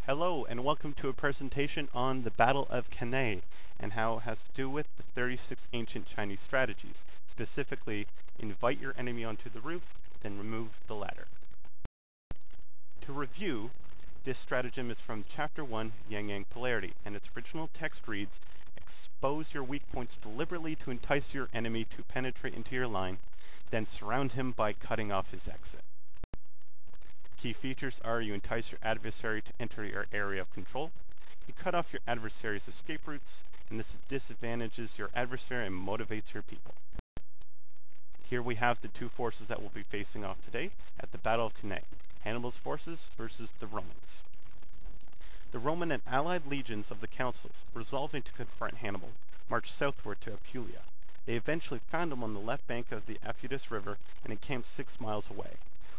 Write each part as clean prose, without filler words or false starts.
Hello and welcome to a presentation on the Battle of Cannae and how it has to do with the 36 ancient Chinese strategies. Specifically, invite your enemy onto the roof, then remove the ladder. To review, this stratagem is from Chapter 1, Yang-Yang Polarity, and its original text reads, expose your weak points deliberately to entice your enemy to penetrate into your line, then surround him by cutting off his exit. Key features are you entice your adversary to enter your area of control, you cut off your adversary's escape routes, and this disadvantages your adversary and motivates your people. Here we have the two forces that we'll be facing off today at the Battle of Cannae, Hannibal's forces versus the Romans. The Roman and allied legions of the councils, resolving to confront Hannibal, marched southward to Apulia. They eventually found him on the left bank of the Apulius River and encamped 6 miles away.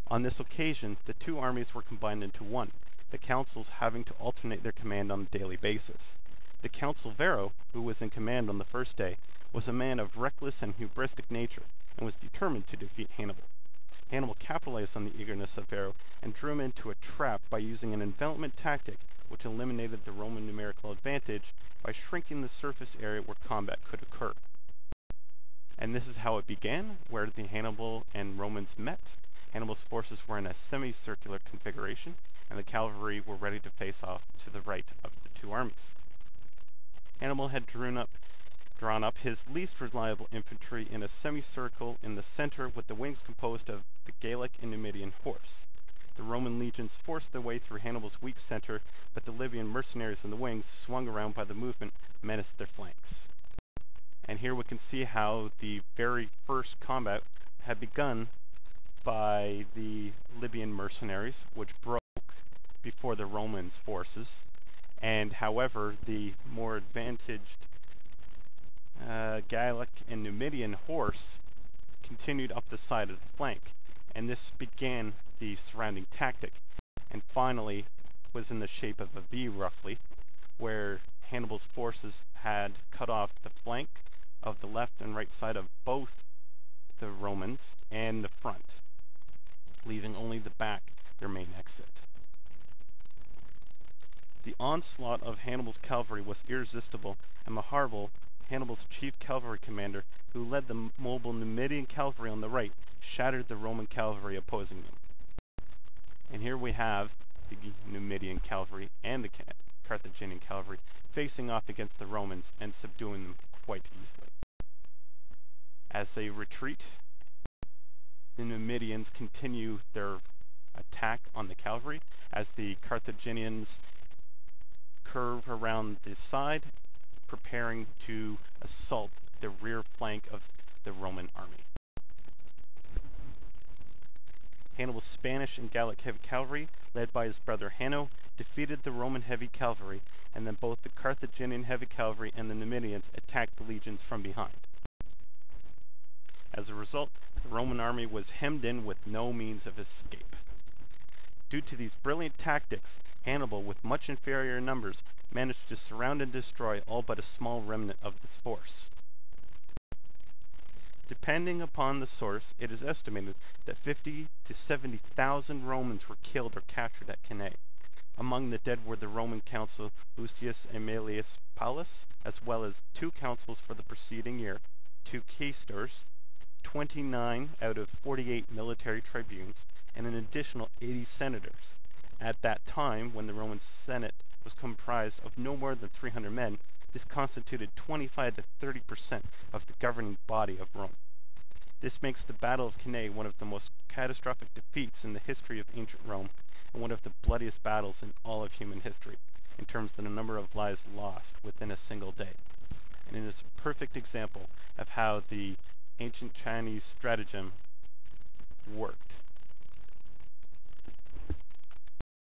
On this occasion, the two armies were combined into one, the councils having to alternate their command on a daily basis. The consul Varro, who was in command on the first day, was a man of reckless and hubristic nature, and was determined to defeat Hannibal. Hannibal capitalized on the eagerness of Varro and drew him into a trap by using an envelopment tactic which eliminated the Roman numerical advantage by shrinking the surface area where combat could occur. And this is how it began, where the Hannibal and Romans met. Hannibal's forces were in a semicircular configuration, and the cavalry were ready to face off to the right of the two armies. Hannibal had drawn up his least reliable infantry in a semicircle in the center with the wings composed of the Gallic and Numidian horse. The Roman legions forced their way through Hannibal's weak center, but the Libyan mercenaries in the wings, swung around by the movement, menaced their flanks. And here we can see how the very first combat had begun by the Libyan mercenaries, which broke before the Romans' forces, and however the more advantaged Gallic and Numidian horse continued up the side of the flank, and this began the surrounding tactic, and finally was in the shape of a V roughly, where Hannibal's forces had cut off the flank of the left and right side of both the Romans and the front, leaving only the back their main exit. The onslaught of Hannibal's cavalry was irresistible, and Maharbal, Hannibal's chief cavalry commander, who led the mobile Numidian cavalry on the right, shattered the Roman cavalry opposing them. And here we have the Numidian cavalry and the Carthaginian cavalry facing off against the Romans and subduing them quite easily. As they retreat, the Numidians continue their attack on the cavalry as the Carthaginians curve around the side, preparing to assault the rear flank of the Roman army. Hannibal's Spanish and Gallic heavy cavalry, led by his brother Hanno, defeated the Roman heavy cavalry, and then both the Carthaginian heavy cavalry and the Numidians attacked the legions from behind. As a result, the Roman army was hemmed in with no means of escape. Due to these brilliant tactics, Hannibal, with much inferior numbers, managed to surround and destroy all but a small remnant of this force. Depending upon the source, it is estimated that 50,000 to 70,000 Romans were killed or captured at Cannae. Among the dead were the Roman consul Lucius Aemilius Paulus, as well as 2 consuls for the preceding year, 2 quaestors, 29 out of 48 military tribunes, and an additional 80 senators. At that time, when the Roman Senate was comprised of no more than 300 men, this constituted 25 to 30% of the governing body of Rome. This makes the Battle of Cannae one of the most catastrophic defeats in the history of ancient Rome, and one of the bloodiest battles in all of human history, in terms of the number of lives lost within a single day. And it is a perfect example of how the ancient Chinese stratagem worked.